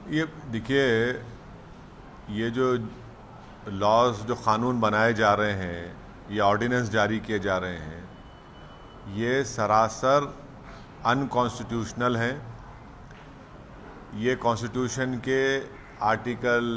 ये देखिए, ये जो लॉज जो क़ानून बनाए जा रहे हैं, ये ऑर्डिनेंस जारी किए जा रहे हैं, ये सरासर अनकॉन्स्टिट्यूशनल हैं। ये कॉन्स्टिट्यूशन के आर्टिकल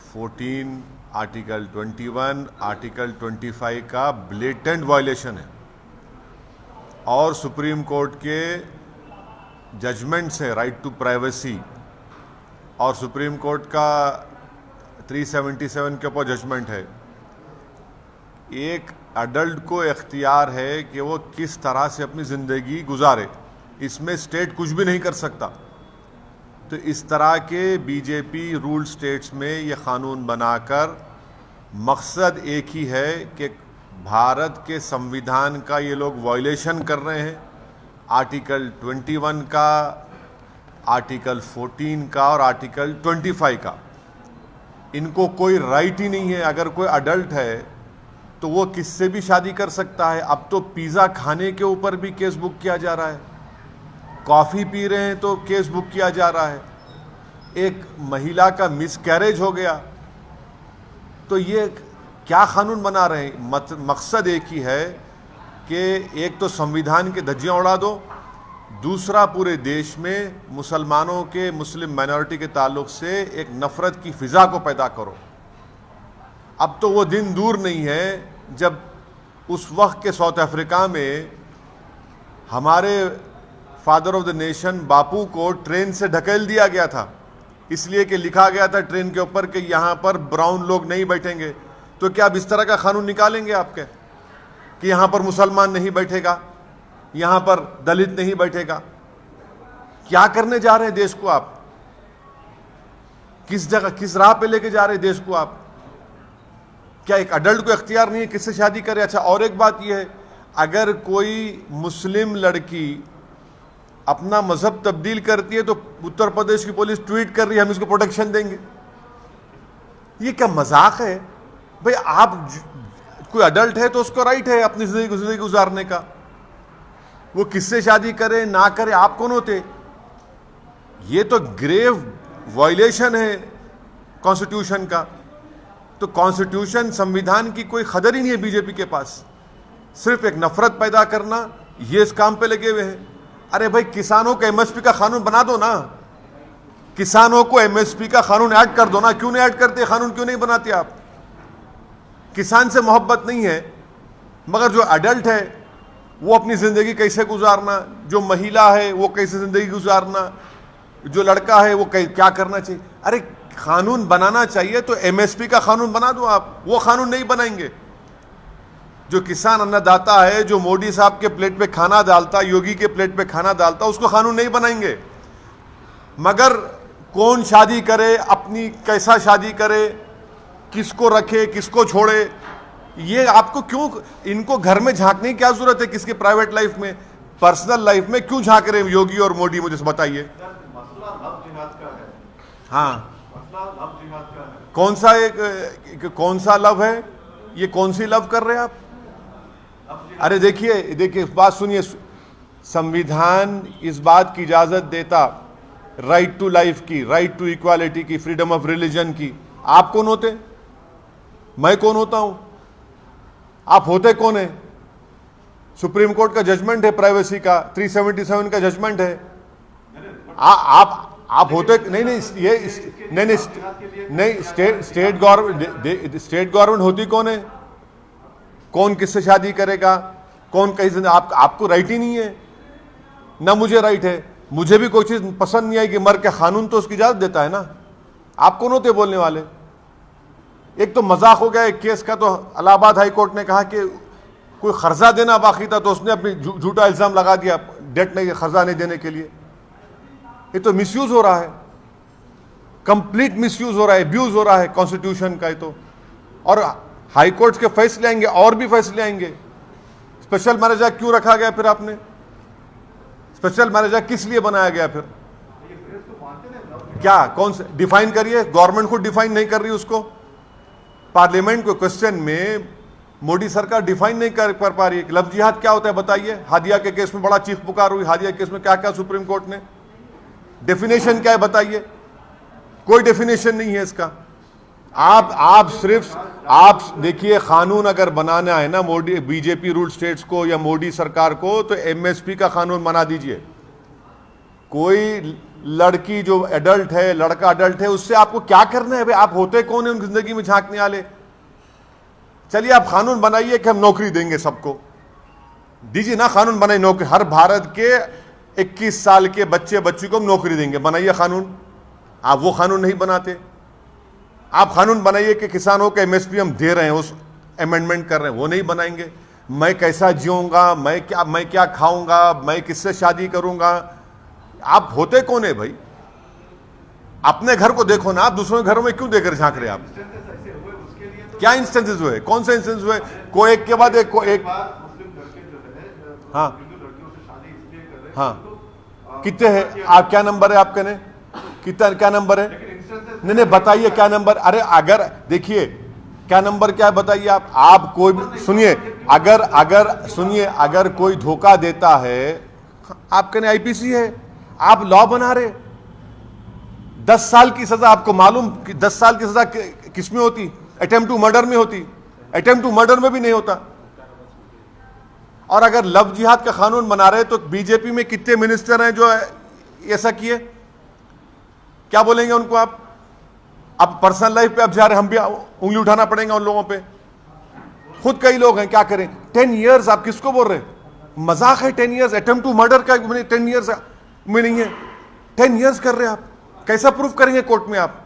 14, आर्टिकल 21, आर्टिकल 25 का ब्लेटेंट वायलेशन है और सुप्रीम कोर्ट के जजमेंट से राइट टू प्राइवेसी और सुप्रीम कोर्ट का 377 के ऊपर जजमेंट है। एक अडल्ट को इख्तियार है कि वो किस तरह से अपनी ज़िंदगी गुजारे, इसमें स्टेट कुछ भी नहीं कर सकता। तो इस तरह के बीजेपी रूल स्टेट्स में ये क़ानून बनाकर मकसद एक ही है कि भारत के संविधान का ये लोग वायलेशन कर रहे हैं, आर्टिकल 21 का, आर्टिकल 14 का और आर्टिकल 25 का। इनको कोई राइट ही नहीं है। अगर कोई अडल्ट है तो वो किससे भी शादी कर सकता है। अब तो पिज़्ज़ा खाने के ऊपर भी केस बुक किया जा रहा है, कॉफ़ी पी रहे हैं तो केस बुक किया जा रहा है, एक महिला का मिसकैरेज हो गया तो ये क्या कानून बना रहे हैं। मकसद एक ही है कि एक तो संविधान के धज्जियां उड़ा दो, दूसरा पूरे देश में मुसलमानों के, मुस्लिम माइनॉरिटी के ताल्लुक से एक नफ़रत की फ़िज़ा को पैदा करो। अब तो वो दिन दूर नहीं है जब उस वक्त के साउथ अफ्रीका में हमारे फादर ऑफ द नेशन बापू को ट्रेन से ढकेल दिया गया था, इसलिए कि लिखा गया था ट्रेन के ऊपर कि यहाँ पर ब्राउन लोग नहीं बैठेंगे। तो क्या अब इस तरह का कानून निकालेंगे आपके कि यहाँ पर मुसलमान नहीं बैठेगा, यहाँ पर दलित नहीं बैठेगा? क्या करने जा रहे हैं देश को आप? किस जगह, किस राह पे लेके जा रहे हैं देश को आप? क्या एक अडल्ट को इख्तियार नहीं है किससे शादी करे? अच्छा, और एक बात यह है, अगर कोई मुस्लिम लड़की अपना मजहब तब्दील करती है तो उत्तर प्रदेश की पुलिस ट्वीट कर रही है हम इसको प्रोटेक्शन देंगे। ये क्या मजाक है भाई? आप कोई अडल्ट है तो उसको राइट है अपनी जिंदगी गुजारने का, वो किससे शादी करे ना करे, आप कौन होते? ये तो ग्रेव वायलेशन है कॉन्स्टिट्यूशन का। तो कॉन्स्टिट्यूशन, संविधान की कोई कदर ही नहीं है बीजेपी के पास, सिर्फ एक नफरत पैदा करना, ये इस काम पे लगे हुए हैं। अरे भाई, किसानों को एमएसपी का कानून बना दो ना, किसानों को एमएसपी का कानून ऐड कर दो ना। क्यों नहीं ऐड करते? कानून क्यों नहीं बनाते आप? किसान से मोहब्बत नहीं है, मगर जो अडल्ट है वो अपनी ज़िंदगी कैसे गुजारना, जो महिला है वो कैसे ज़िंदगी गुजारना, जो लड़का है वो क्या करना चाहिए। अरे कानून बनाना चाहिए तो एमएसपी का कानून बना दो आप। वो कानून नहीं बनाएंगे। जो किसान अन्नदाता है, जो मोदी साहब के प्लेट पे खाना डालता, योगी के प्लेट पे खाना डालता, उसको कानून नहीं बनाएंगे। मगर कौन शादी करे, अपनी कैसा शादी करे, किसको रखे किसको छोड़े, ये आपको क्यों, इनको घर में झांकने की क्या जरूरत है? किसके प्राइवेट लाइफ में, पर्सनल लाइफ में क्यों झांक रहे हैं योगी और मोदी? मुझे बताइए। हाँ, कौन सा कौन सा लव है ये? कौन सी लव कर रहे हैं आप? अरे देखिए बात सुनिए, संविधान इस बात की इजाजत देता राइट टू लाइफ की, राइट टू इक्वालिटी की, फ्रीडम ऑफ रिलीजन की। आप कौन होते? मैं कौन होता हूं? आप होते कौन है? सुप्रीम कोर्ट का जजमेंट है प्राइवेसी का, 377 का जजमेंट है। आप होते नहीं, स्टेट गवर्नमेंट होती कौन है? कौन किससे शादी करेगा, कौन कहीं आपको राइट ही नहीं है ना, मुझे राइट है। मुझे भी कोई चीज पसंद नहीं आई कि मर के कानून तो उसकी इजाजत देता है ना। आप कौन होते बोलने वाले? एक तो मजाक हो गया एक केस का, तो इलाहाबाद हाई कोर्ट ने कहा कि कोई कर्जा देना बाकी था तो उसने अपनी झूठा इल्जाम लगा दिया डेट नहीं, कर्जा नहीं देने के लिए। ये तो मिसयूज हो रहा है, कंप्लीट मिसयूज हो रहा है, अब्यूज हो रहा है कॉन्स्टिट्यूशन का। ये तो, और हाई कोर्ट के फैसले आएंगे और भी फैसले आएंगे। स्पेशल मैरिज एक्ट क्यों रखा गया फिर? आपने स्पेशल मैरिज एक्ट किस लिए बनाया गया फिर? क्या, कौन से डिफाइन करिए? गवर्नमेंट खुद डिफाइन नहीं कर रही उसको। पार्लियामेंट के क्वेश्चन में मोदी सरकार डिफाइन नहीं कर पा रही है। लव जिहाद क्या होता है बताइए। हादिया के केस में बड़ा चीख पुकार हुई, हादिया केस में क्या क्या सुप्रीम कोर्ट ने डेफिनेशन क्या है बताइए। कोई डेफिनेशन नहीं है इसका। आप सिर्फ आप देखिए, कानून अगर बनाना है ना मोदी बीजेपी रूल स्टेट्स को या मोदी सरकार को, तो एमएसपी का कानून बना दीजिए। कोई लड़की जो एडल्ट है, लड़का एडल्ट है, उससे आपको क्या करना है भाई? आप होते कौन है उनकी जिंदगी में झांकने वाले? चलिए आप कानून बनाइए कि हम नौकरी देंगे सबको, दीजिए ना कानून बनाइए नौकरी, हर भारत के 21 साल के बच्ची को हम नौकरी देंगे, बनाइए कानून। आप वो कानून नहीं बनाते। आप कानून बनाइए कि किसानों को एमएसपी हम दे रहे हैं, उस अमेंडमेंट कर रहे हैं, वो नहीं बनाएंगे। मैं कैसा जीऊंगा, मैं क्या खाऊंगा, मैं किससे शादी करूंगा? आप होते कौन है भाई? अपने घर को देखो ना, आप दूसरों के घरों में क्यों देकर झांक रहे हैं आप? क्या इंस्टेंसेस हुए? कौन से इंस्टेंस हुए? कोई एक के बाद एक हाँ हाँ, कितने हैं आप? क्या नंबर है आपके? ने कितना, क्या नंबर है? नहीं बताइए क्या नंबर। अरे अगर देखिए क्या नंबर क्या है बताइए आप कोई सुनिए, अगर कोई धोखा देता है, आपके ने आईपीसी है, आप लॉ बना रहे। 10 साल की सजा, आपको मालूम कि 10 साल की सजा किसमें होती? अटेम्प्ट टू मर्डर में होती। अटेम्प्ट टू मर्डर में भी नहीं होता। और अगर लव जिहाद का कानून बना रहे तो बीजेपी में कितने मिनिस्टर हैं जो ऐसा किए? क्या बोलेंगे उनको आप? अब पर्सनल लाइफ पे अब जा रहे, हम भी उंगली उठाना पड़ेगा उन लोगों पे। खुद कई लोग हैं, क्या करें? 10 इयर्स आप किसको बोल रहे? मजाक है 10 इयर्स? अटेम्प्ट टू मर्डर का 10 इयर्स में नहीं है, 10 इयर्स कर रहे हैं आप। कैसा प्रूफ करेंगे कोर्ट में आप?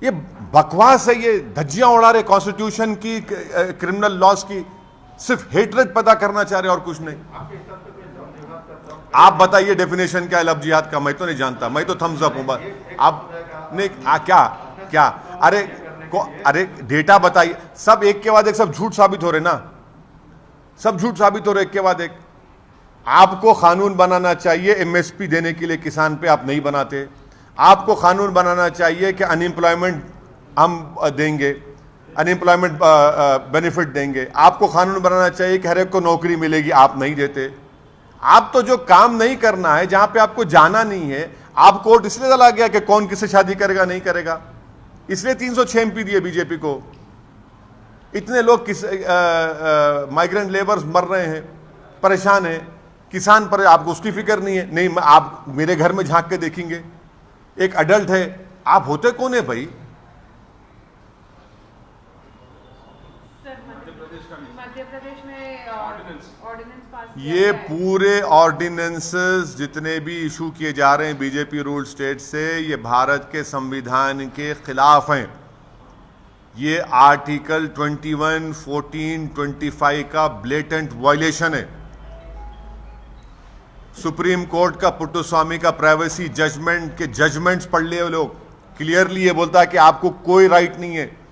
ये बकवास है, ये धज्जियां उड़ा रहे कॉन्स्टिट्यूशन की, क्रिमिनल लॉस की, सिर्फ हेटरेट पैदा करना चाह रहे और कुछ नहीं। आप बताइए डेफिनेशन क्या है लव जिहाद का? मैं तो नहीं जानता, मैं तो थम्स अप हूं। आप नहीं क्या अरे डेटा बताइए। सब एक के बाद एक, सब झूठ साबित हो रहे ना, सब झूठ साबित हो रहे एक के बाद एक। आपको कानून बनाना चाहिए एमएसपी देने के लिए किसान पे, आप नहीं बनाते। आपको कानून बनाना चाहिए कि अनएम्प्लॉयमेंट हम देंगे, अनएम्प्लॉयमेंट बेनिफिट देंगे। आपको कानून बनाना चाहिए कि हर एक को नौकरी मिलेगी, आप नहीं देते। आप तो जो काम नहीं करना है, जहां पे आपको जाना नहीं है, आप कोर्ट इसलिए चला गया कि कौन किससे शादी करेगा नहीं करेगा, इसलिए 306 एमपी दिए बीजेपी को। इतने लोग माइग्रेंट लेबर्स मर रहे हैं, परेशान हैं, किसान पर आपको उसकी फिक्र नहीं है। नहीं, आप मेरे घर में झांक के देखेंगे, एक अडल्ट है, आप होते कौन है भाई? मध्य प्रदेश में ऑर्डिनेंस पास ये पूरे ऑर्डिनेंसेस जितने भी इशू किए जा रहे हैं बीजेपी रूल स्टेट से, ये भारत के संविधान के खिलाफ हैं। ये आर्टिकल 21, 14, 25 का ब्लेटेंट वायलेशन है। सुप्रीम कोर्ट का पुट्टुस्वामी का प्राइवेसी जजमेंट के जजमेंट्स पढ़ लिए लोग, क्लियरली ये बोलता है कि आपको कोई राइट नहीं है,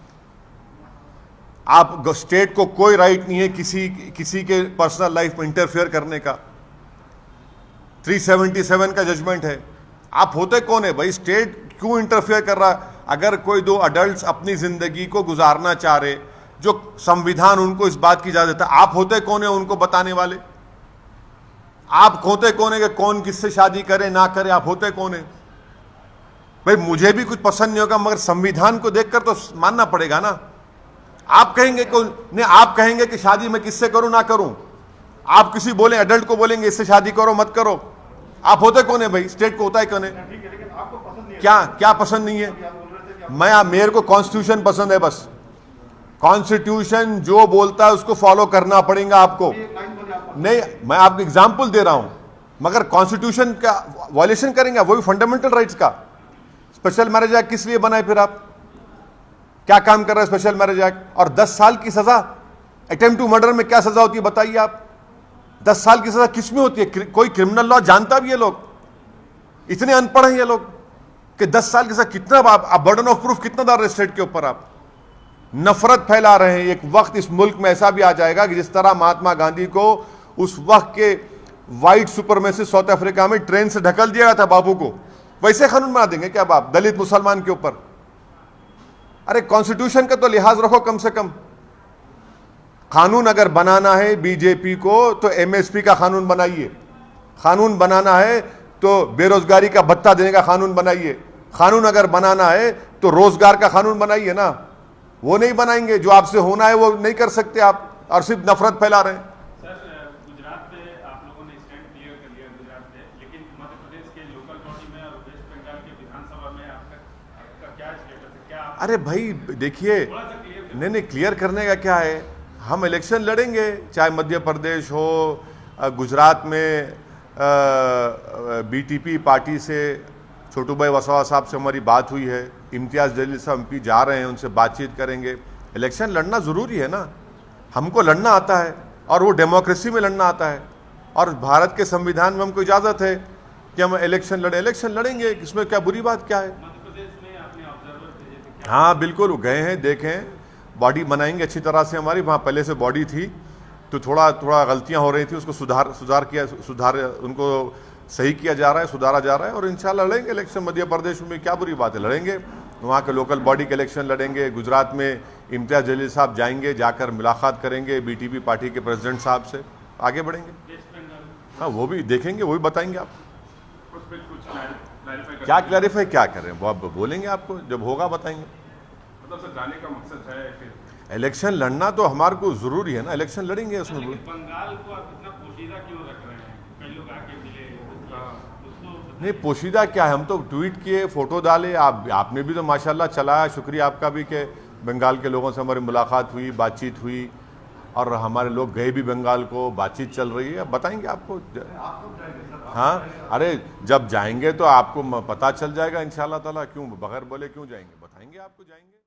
आप स्टेट को कोई राइट नहीं है किसी के पर्सनल लाइफ में इंटरफेयर करने का। 377 का जजमेंट है। आप होते कौन है भाई? स्टेट क्यों इंटरफेयर कर रहा? अगर कोई दो अडल्ट्स अपनी जिंदगी को गुजारना चाह रहे, जो संविधान उनको इस बात की इजाजत देता, आप होते कौन है उनको बताने वाले? आप होते कौन है कि कौन किससे शादी करे ना करे? आप होते कौन है भाई? मुझे भी कुछ पसंद नहीं होगा, मगर संविधान को देखकर तो मानना पड़ेगा ना। आप कहेंगे नहीं, आप कहेंगे कि शादी मैं किससे करूं ना करूं, आप किसी बोले अडल्ट को बोलेंगे इससे शादी करो मत करो। आप होते कौन है भाई? स्टेट को होता है कौन है? क्या पसंद नहीं है? मेरे को कॉन्स्टिट्यूशन पसंद है, बस कॉन्स्टिट्यूशन जो बोलता है उसको फॉलो करना पड़ेगा आपको। नहीं, मैं आपको एग्जाम्पल दे रहा हूं, मगर कॉन्स्टिट्यूशन का वायलेशन करेंगे, वो भी फंडामेंटल राइट्स का। स्पेशल मैरिज एक्ट किस लिए बनाए? फिर आप क्या काम कर रहे हैं स्पेशल मैरिज एक्ट? और 10 साल की सजा, अटेम्प्ट टू मर्डर में क्या सजा होती है बताइए आप? 10 साल की सजा किस में होती है? कोई क्रिमिनल लॉ जानता भी? ये लोग इतने अनपढ़ हैं ये लोग कि 10 साल की सजा कितना, आप बर्डन ऑफ प्रूफ कितना डाल रहे स्टेट के ऊपर? आप नफरत फैला रहे हैं। एक वक्त इस मुल्क में ऐसा भी आ जाएगा कि जिस तरह महात्मा गांधी को उस वक्त के व्हाइट सुपरमेसिस्ट साउथ अफ्रीका में ट्रेन से ढकल दिया था बाबू को, वैसे कानून बना देंगे क्या बाप दलित मुसलमान के ऊपर? अरे कॉन्स्टिट्यूशन का तो लिहाज रखो कम से कम। कानून अगर बनाना है बीजेपी को तो एमएसपी का कानून बनाइए। कानून बनाना है तो बेरोजगारी का भत्ता देने का कानून बनाइए। कानून अगर बनाना है तो रोजगार का कानून बनाइए ना, वो नहीं बनाएंगे। जो आपसे होना है वो नहीं कर सकते आप, और सिर्फ नफरत फैला रहे हैं। सर, गुजरात पे आप लोगों ने स्टैंड क्लियर कर लिया गुजरात पे, लेकिन मध्य प्रदेश के लोकल बॉडी में और वेस्ट बंगाल के विधानसभा में आपका क्या स्टेटस है? क्या अरे भाई देखिए, थोड़ा सा क्लियर नहीं क्लियर करने का क्या है, हम इलेक्शन लड़ेंगे, चाहे मध्य प्रदेश हो, गुजरात में बीटीपी पार्टी से छोटू भाई वसावा साहब से हमारी बात हुई है, इम्तियाज़ जलील साहब एमपी जा रहे हैं, उनसे बातचीत करेंगे। इलेक्शन लड़ना ज़रूरी है ना, हमको लड़ना आता है और वो डेमोक्रेसी में लड़ना आता है, और भारत के संविधान में हमको इजाज़त है कि हम इलेक्शन लड़ेंगे, इसमें क्या बुरी बात क्या है। मध्य प्रदेश में आपने ऑब्जर्वर भेजे थे क्या? हाँ बिल्कुल, वो गए हैं, देखें, बॉडी बनाएंगे अच्छी तरह से। हमारी वहाँ पहले से बॉडी थी तो थोड़ा गलतियाँ हो रही थी, उसको सुधार उनको सही किया जा रहा है, सुधारा जा रहा है, और इंशाल्लाह लड़ेंगे इलेक्शन। मध्य प्रदेश में क्या बुरी बात है, लड़ेंगे। वहाँ के लोकल बॉडी के इलेक्शन लड़ेंगे। गुजरात में इम्तियाज़ जलील साहब जाएंगे, जाकर मुलाकात करेंगे बीटीपी पार्टी के प्रेसिडेंट साहब से, आगे बढ़ेंगे। वेस्ट बंगाल हाँ वो भी देखेंगे, वो भी बताएंगे आप। उस पर कुछ क्लैरिफाई क्या क्लैरिफाई क्या करें, वो आप बोलेंगे, आपको जब होगा बताएंगे। मतलब सर जाने का मकसद है फिर इलेक्शन लड़ना तो हमारे को ज़रूरी है ना, इलेक्शन लड़ेंगे उसमें। लेकिन बंगाल को आप इतना पोशीदा क्यों रख रहे हैं? कई लोग आके मिले उसको नहीं पोशीदा क्या है, हम तो ट्वीट किए, फोटो डाले, आपने भी तो माशाल्लाह चलाया, शुक्रिया आपका भी कि बंगाल के लोगों से हमारी मुलाकात हुई, बातचीत हुई, और हमारे लोग गए भी बंगाल को, बातचीत चल रही है, बताएंगे आपको। हाँ अरे जब जाएंगे तो आपको पता चल जाएगा इंशाल्लाह ताला, क्यों बगैर बोले क्यों जाएंगे, बताएंगे आपको, जाएंगे।